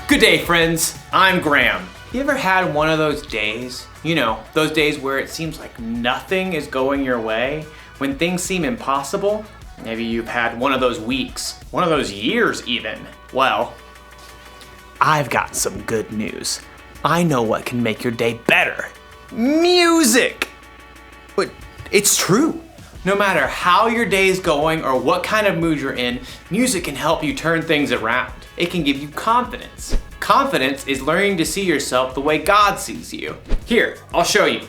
Good day, friends. I'm Graham. You ever had one of those days? You know, those days where it seems like nothing is going your way, when things seem impossible? Maybe you've had one of those weeks, one of those years even. Well, I've got some good news. I know what can make your day better. Music! But it's true. No matter how your day is going or what kind of mood you're in, music can help you turn things around. It can give you confidence. Confidence is learning to see yourself the way God sees you. Here, I'll show you.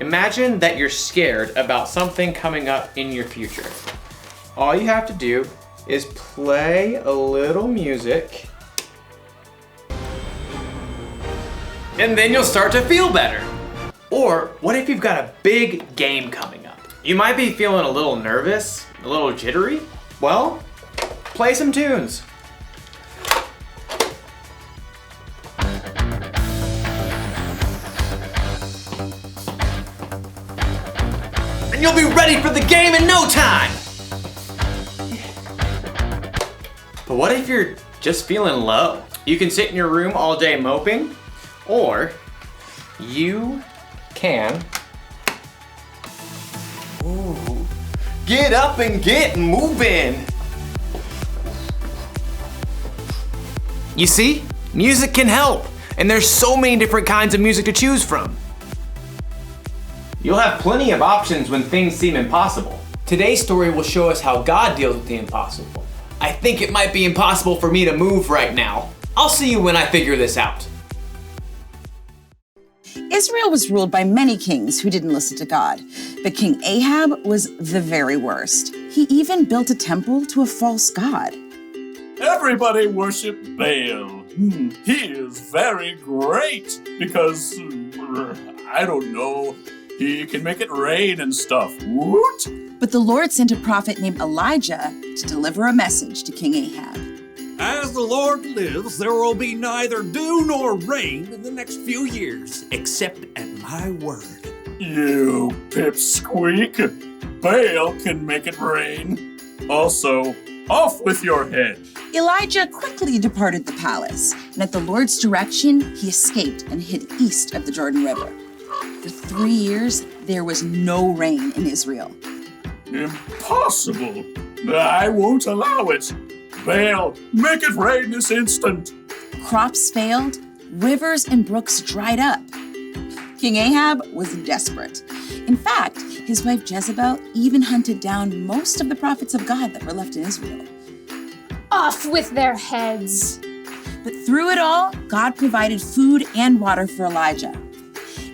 Imagine that you're scared about something coming up in your future. All you have to do is play a little music, and then you'll start to feel better. Or what if you've got a big game coming up? You might be feeling a little nervous, a little jittery. Well, play some tunes. And you'll be ready for the game in no time. But what if you're just feeling low? You can sit in your room all day moping, or you can get up and get moving. You see, music can help, and there's so many different kinds of music to choose from. You'll have plenty of options when things seem impossible. Today's story will show us how God deals with the impossible. I think it might be impossible for me to move right now. I'll see you when I figure this out. Israel was ruled by many kings who didn't listen to God, but King Ahab was the very worst. He even built a temple to a false god. Everybody worship Baal. He is very great because, I don't know, he can make it rain and stuff. Woot! But the Lord sent a prophet named Elijah to deliver a message to King Ahab. As the Lord lives, there will be neither dew nor rain in the next few years, except at my word. You pipsqueak. Baal can make it rain. Also, off with your head. Elijah quickly departed the palace, and at the Lord's direction, he escaped and hid east of the Jordan River. For 3 years, there was no rain in Israel. Impossible. I won't allow it. Baal, make it rain this instant. Crops failed, rivers and brooks dried up. King Ahab was desperate. In fact, his wife Jezebel even hunted down most of the prophets of God that were left in Israel. Off with their heads. But through it all, God provided food and water for Elijah.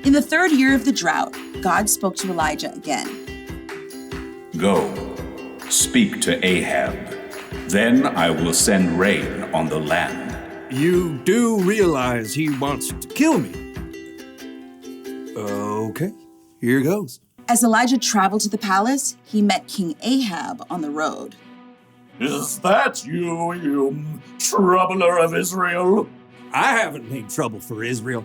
In the 3rd year of the drought, God spoke to Elijah again. Go, speak to Ahab. Then I will send rain on the land. You do realize he wants to kill me. Okay, here goes. As Elijah traveled to the palace, he met King Ahab on the road. Is that you, you troubler of Israel? I haven't made trouble for Israel.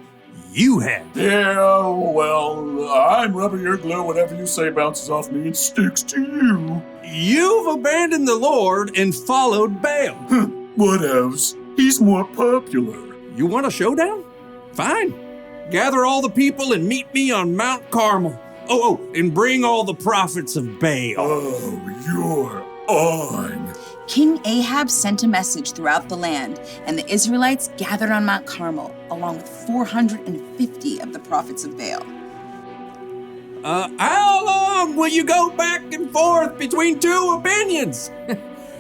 You have. Yeah, well, I'm rubber your glue. Whatever you say bounces off me and sticks to you. You've abandoned the Lord and followed Baal. What else? He's more popular. You want a showdown? Fine. Gather all the people and meet me on Mount Carmel. Oh, and bring all the prophets of Baal. Oh, you're on. King Ahab sent a message throughout the land, and the Israelites gathered on Mount Carmel, along with 450 of the prophets of Baal. How long will you go back and forth between two opinions?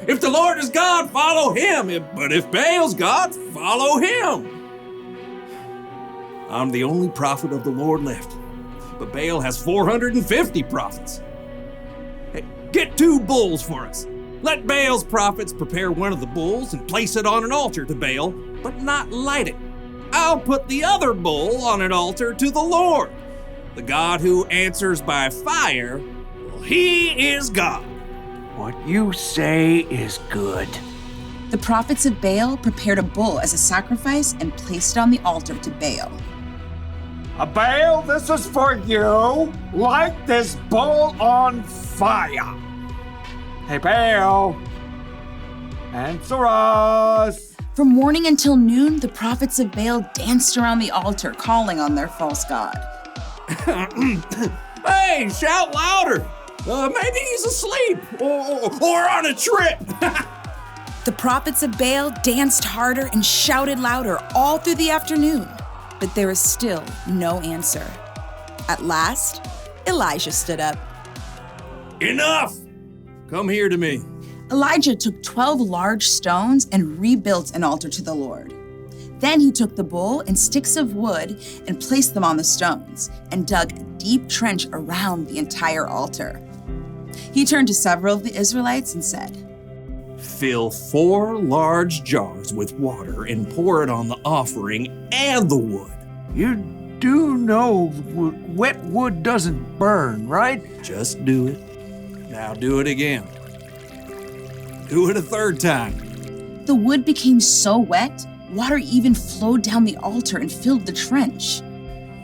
If the Lord is God, follow him. But if Baal's God, follow him. I'm the only prophet of the Lord left, but Baal has 450 prophets. Hey, get 2 bulls for us. Let Baal's prophets prepare one of the bulls and place it on an altar to Baal, but not light it. I'll put the other bull on an altar to the Lord. The God who answers by fire, well, he is God. What you say is good. The prophets of Baal prepared a bull as a sacrifice and placed it on the altar to Baal. Baal, this is for you. Light this bull on fire. Hey, Baal, answer us. From morning until noon, the prophets of Baal danced around the altar, calling on their false god. Hey, shout louder! Maybe he's asleep or on a trip. The prophets of Baal danced harder and shouted louder all through the afternoon, but there was still no answer. At last, Elijah stood up. Enough! Come here to me. Elijah took 12 large stones and rebuilt an altar to the Lord. Then he took the bull and sticks of wood and placed them on the stones and dug a deep trench around the entire altar. He turned to several of the Israelites and said, Fill 4 large jars with water and pour it on the offering and the wood. You do know wet wood doesn't burn, right? Just do it. Now do it again. Do it a third time. The wood became so wet, water even flowed down the altar and filled the trench.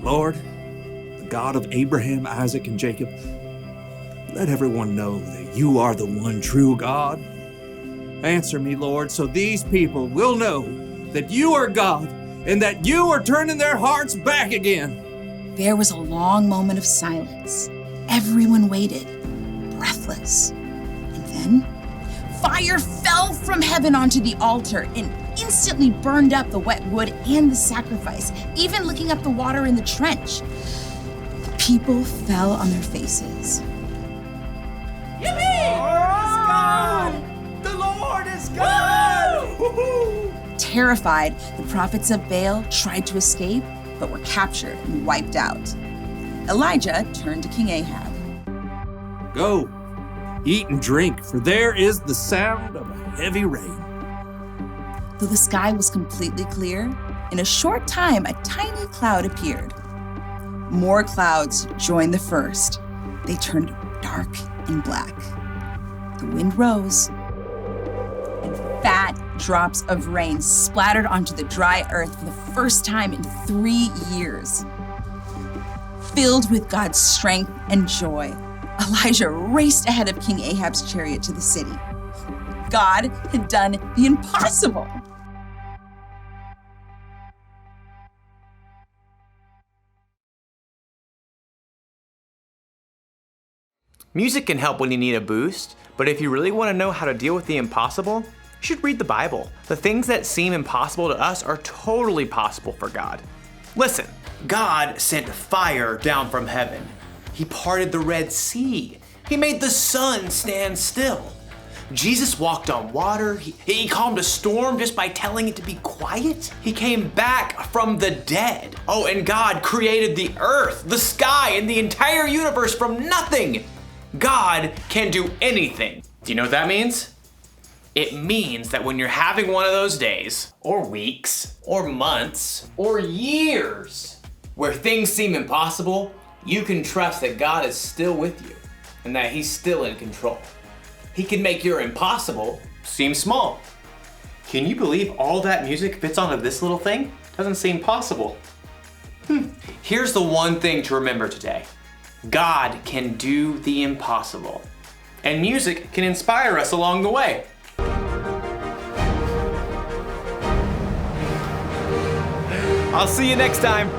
Lord, the God of Abraham, Isaac, and Jacob, let everyone know that you are the one true God. Answer me, Lord, so these people will know that you are God and that you are turning their hearts back again. There was a long moment of silence. Everyone waited, breathless. And then, fire fell from heaven onto the altar and instantly burned up the wet wood and the sacrifice, even licking up the water in the trench. The people fell on their faces. The Lord is God! Terrified, the prophets of Baal tried to escape, but were captured and wiped out. Elijah turned to King Ahab. Go, eat and drink, for there is the sound of a heavy rain. Though the sky was completely clear, in a short time a tiny cloud appeared. More clouds joined the first. They turned dark and black. The wind rose, and fat drops of rain splattered onto the dry earth for the first time in 3 years. Filled with God's strength and joy, Elijah raced ahead of King Ahab's chariot to the city. God had done the impossible. Music can help when you need a boost, but if you really want to know how to deal with the impossible, you should read the Bible. The things that seem impossible to us are totally possible for God. Listen, God sent fire down from heaven. He parted the Red Sea. He made the sun stand still. Jesus walked on water. He calmed a storm just by telling it to be quiet. He came back from the dead. Oh, and God created the earth, the sky, and the entire universe from nothing. God can do anything. Do you know what that means? It means that when you're having one of those days, or weeks, or months, or years, where things seem impossible, you can trust that God is still with you and that He's still in control. He can make your impossible seem small. Can you believe all that music fits onto this little thing? Doesn't seem possible. Here's the one thing to remember today. God can do the impossible, and music can inspire us along the way. I'll see you next time.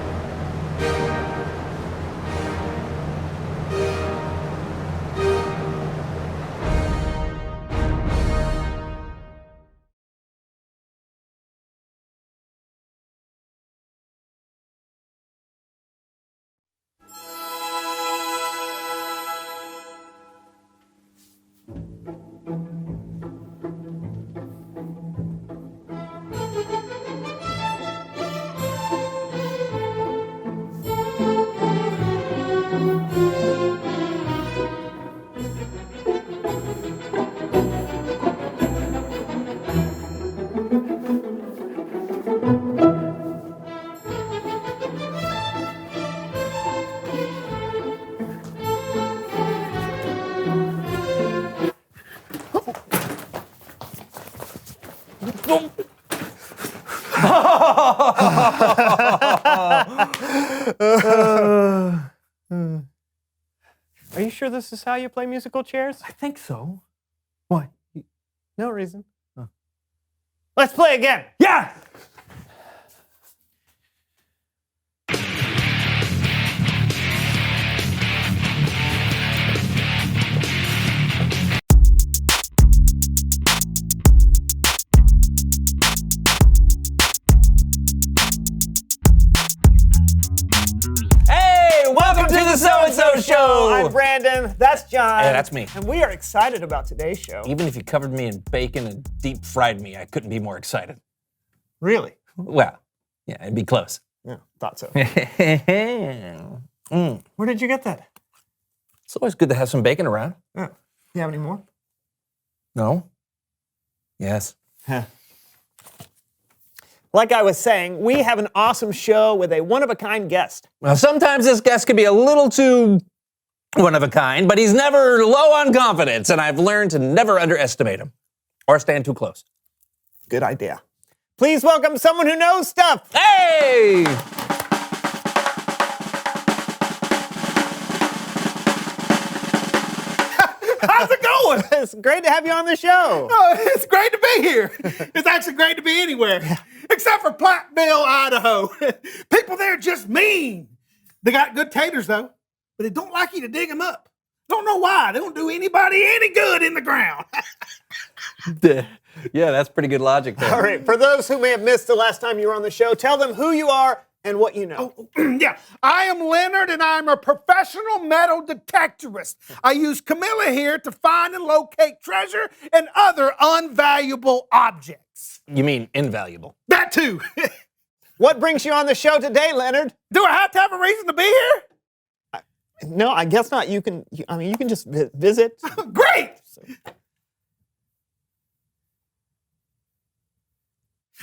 Are you sure this is how you play musical chairs? I think so. What? No reason. Let's play again. Yeah! Hey, welcome to the So-and-So Show! I'm Brandon. That's John. Hey, that's me. And we are excited about today's show. Even if you covered me in bacon and deep fried me, I couldn't be more excited. Really? Well, yeah, it'd be close. Yeah, thought so. Mm. Where did you get that? It's always good to have some bacon around. Yeah. You have any more? No? Yes. Like I was saying, we have an awesome show with a one-of-a-kind guest. Well, sometimes this guest can be a little too one of a kind, but he's never low on confidence, and I've learned to never underestimate him or stand too close. Good idea. Please welcome someone who knows stuff. Hey! How's it going? It's great to have you on the show. Oh, it's great to be here. It's actually great to be anywhere, except for Platteville, Idaho. People there are just mean. They got good taters, though, but they don't like you to dig them up. Don't know why. They don't do anybody any good in the ground. Yeah, that's pretty good logic there. All right, for those who may have missed the last time you were on the show, tell them who you are and what you know. Yeah, I am Leonard, and I'm a professional metal detectorist. I use Camilla here to find and locate treasure and other unvaluable objects. You mean invaluable? That too. What brings you on the show today, Leonard? Do I have to have a reason to be here? No, I guess not. You can just visit. Great!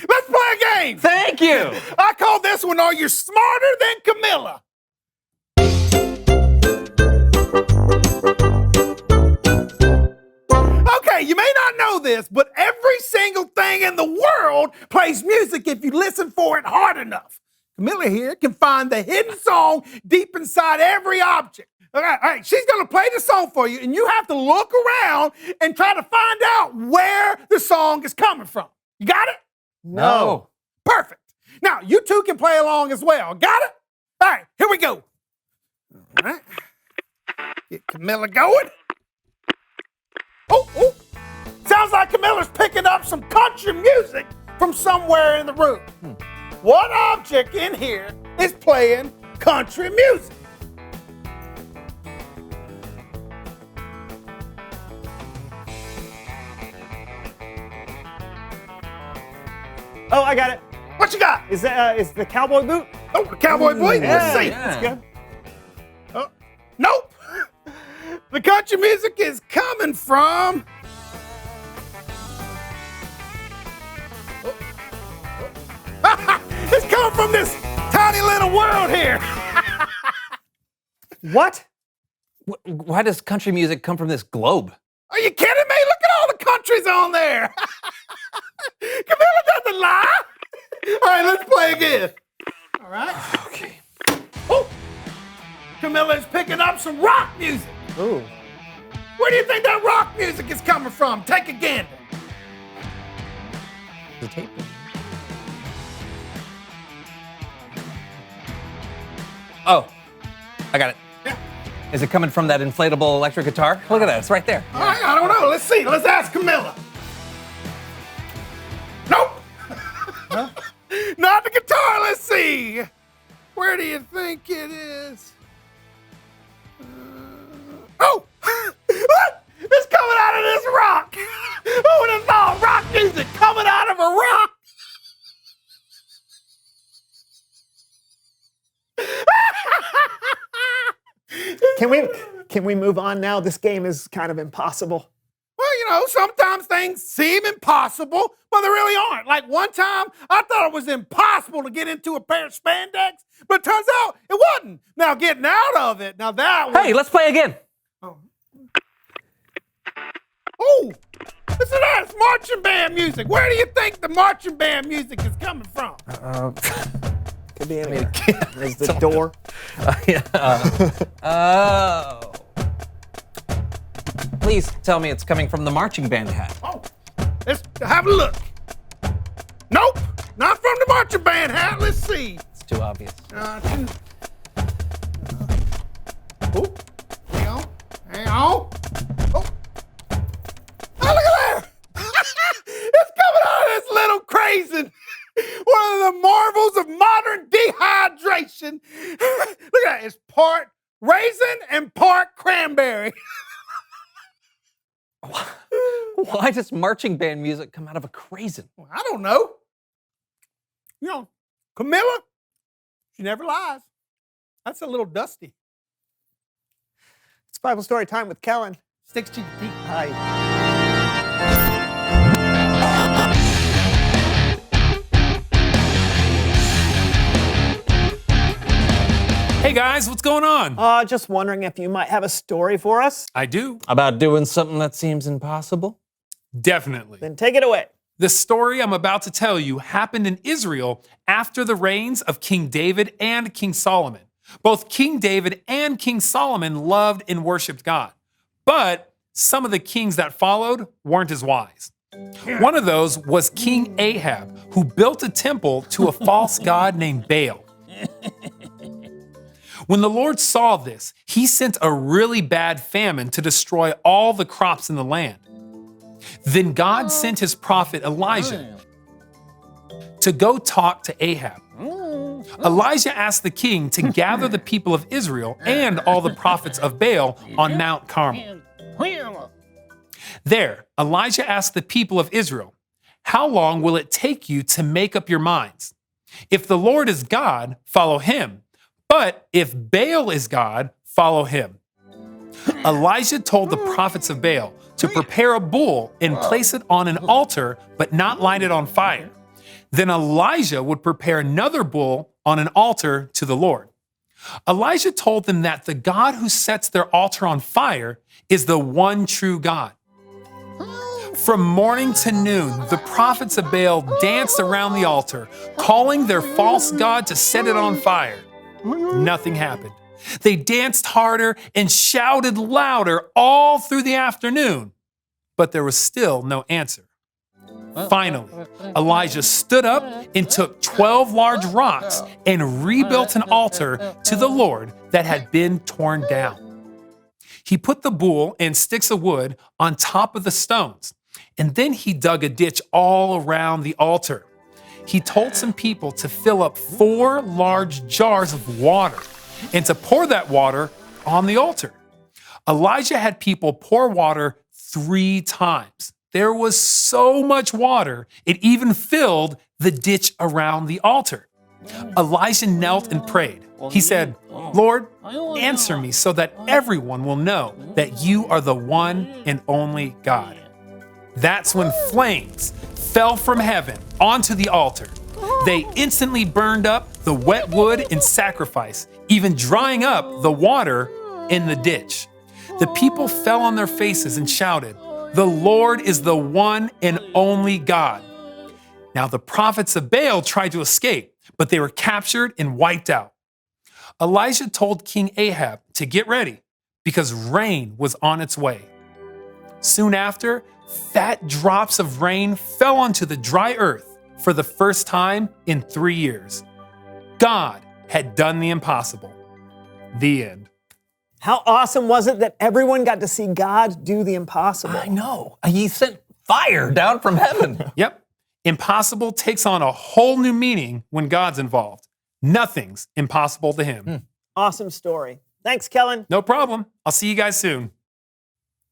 Let's play a game! Thank you! I call this one, Are You Smarter Than Camilla? Okay, you may not know this, but every single thing in the world plays music if you listen for it hard enough. Camilla here can find the hidden song deep inside every object. All right, she's gonna play the song for you, and you have to look around and try to find out where the song is coming from. You got it? No. Perfect. Now, you two can play along as well. Got it? All right, here we go. All right. Get Camilla going. Oh. Sounds like Camilla's picking up some country music from somewhere in the room. What object in here is playing country music? Oh, I got it. What you got? Is the cowboy boot? Oh, the cowboy boot? Let's see. That's good. Oh, nope. The country music is coming from... It's coming from this tiny little world here. What? Why does country music come from this globe? Are you kidding me? Look at all the countries on there. Camilla doesn't lie. All right, let's play again. All right. Okay. Oh, Camilla's picking up some rock music. Ooh. Where do you think that rock music is coming from? Take a gander. The tape. Oh, I got it. Yeah. Is it coming from that inflatable electric guitar? Look at that, it's right there. All right, I don't know. Let's see. Let's ask Camilla. Nope. Huh? Not the guitar. Let's see. Where do you think it is? Oh! It's coming out of this rock. Who would have thought rock music coming out of a rock? Can we move on now? This game is kind of impossible. Well, you know, sometimes things seem impossible, but they really aren't. Like one time, I thought it was impossible to get into a pair of spandex, but it turns out it wasn't. Now, getting out of it, now that was... Hey, let's play again. Oh, listen to that. It's marching band music. Where do you think the marching band music is coming from? Could be anywhere. There's the door. Oh. Please tell me it's coming from the marching band hat. Oh, let's have a look. contraband hat. Let's see. It's too obvious. Oh, hang on. Hang on. Oh, look at there. It's coming out of this little craisin. One of the marvels of modern dehydration. Look at that. It's part raisin and part cranberry. Why does marching band music come out of a craisin? I don't know. You know, Camilla, she never lies. That's a little dusty. It's Bible story time with Kellen. Sticks to your teeth. Hi. Hey guys, what's going on? Just wondering if you might have a story for us. I do. About doing something that seems impossible? Definitely. Then take it away. The story I'm about to tell you happened in Israel after the reigns of King David and King Solomon. Both King David and King Solomon loved and worshiped God. But some of the kings that followed weren't as wise. One of those was King Ahab, who built a temple to a false god named Baal. When the Lord saw this, he sent a really bad famine to destroy all the crops in the land. Then God sent his prophet Elijah to go talk to Ahab. Elijah asked the king to gather the people of Israel and all the prophets of Baal on Mount Carmel. There, Elijah asked the people of Israel, "How long will it take you to make up your minds? If the Lord is God, follow him. But if Baal is God, follow him." Elijah told the prophets of Baal to prepare a bull and place it on an altar, but not light it on fire. Then Elijah would prepare another bull on an altar to the Lord. Elijah told them that the God who sets their altar on fire is the one true God. From morning to noon, the prophets of Baal danced around the altar, calling their false god to set it on fire. Nothing happened. They danced harder and shouted louder all through the afternoon, but there was still no answer. Finally, Elijah stood up and took 12 large rocks and rebuilt an altar to the Lord that had been torn down. He put the bull and sticks of wood on top of the stones, and then he dug a ditch all around the altar. He told some people to fill up 4 large jars of water and to pour that water on the altar. Elijah had people pour water 3 times. There was so much water, it even filled the ditch around the altar. Elijah knelt and prayed. He said, "Lord, answer me so that everyone will know that you are the one and only God." That's when flames fell from heaven onto the altar. They instantly burned up the wet wood in sacrifice, even drying up the water in the ditch. The people fell on their faces and shouted, "The Lord is the one and only God." Now the prophets of Baal tried to escape, but they were captured and wiped out. Elijah told King Ahab to get ready because rain was on its way. Soon after, fat drops of rain fell onto the dry earth for the first time in 3 years. God had done the impossible. The end. How awesome was it that everyone got to see God do the impossible? I know. He sent fire down from heaven. Yep. Impossible takes on a whole new meaning when God's involved. Nothing's impossible to him. Awesome story. Thanks, Kellen. No problem. I'll see you guys soon.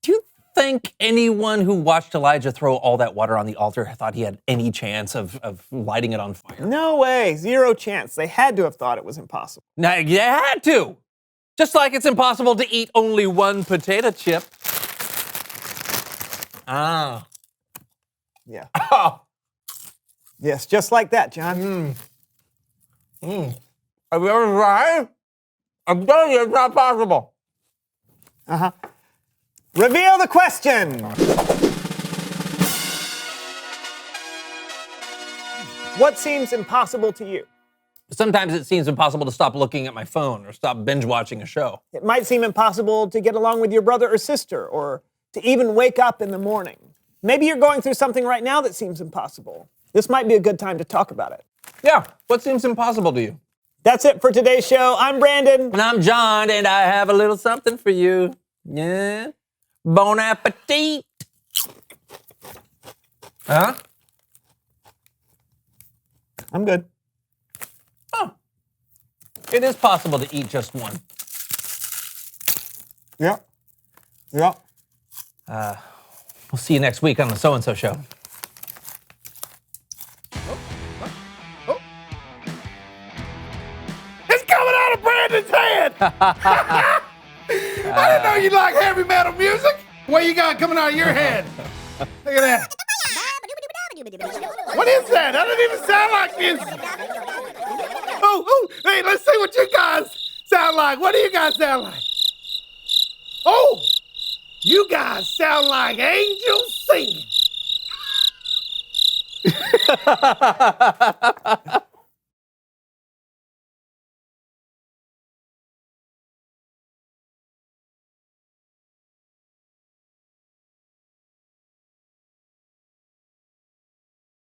Do you think anyone who watched Elijah throw all that water on the altar thought he had any chance of lighting it on fire? No way. 0 chance. They had to have thought it was impossible. Now, you had to. Just like it's impossible to eat only one potato chip. Ah. Yeah. Oh. Yes, just like that, John. Have you ever tried? I'm telling you, it's not possible. Uh-huh. Reveal the question. What seems impossible to you? Sometimes it seems impossible to stop looking at my phone or stop binge watching a show. It might seem impossible to get along with your brother or sister, or to even wake up in the morning. Maybe you're going through something right now that seems impossible. This might be a good time to talk about it. Yeah, what seems impossible to you? That's it for today's show. I'm Brandon. And I'm John, and I have a little something for you. Yeah? Bon appetit. Huh? I'm good. Oh. It is possible to eat just one. Yeah. Yeah. We'll see you next week on the So-and-So Show. It's coming out of Brandon's head! I didn't know you like heavy metal music. What you got coming out of your head? Look at that. What is that? That doesn't even sound like music. Oh, hey, let's see what you guys sound like. What do you guys sound like? Oh, you guys sound like angels singing.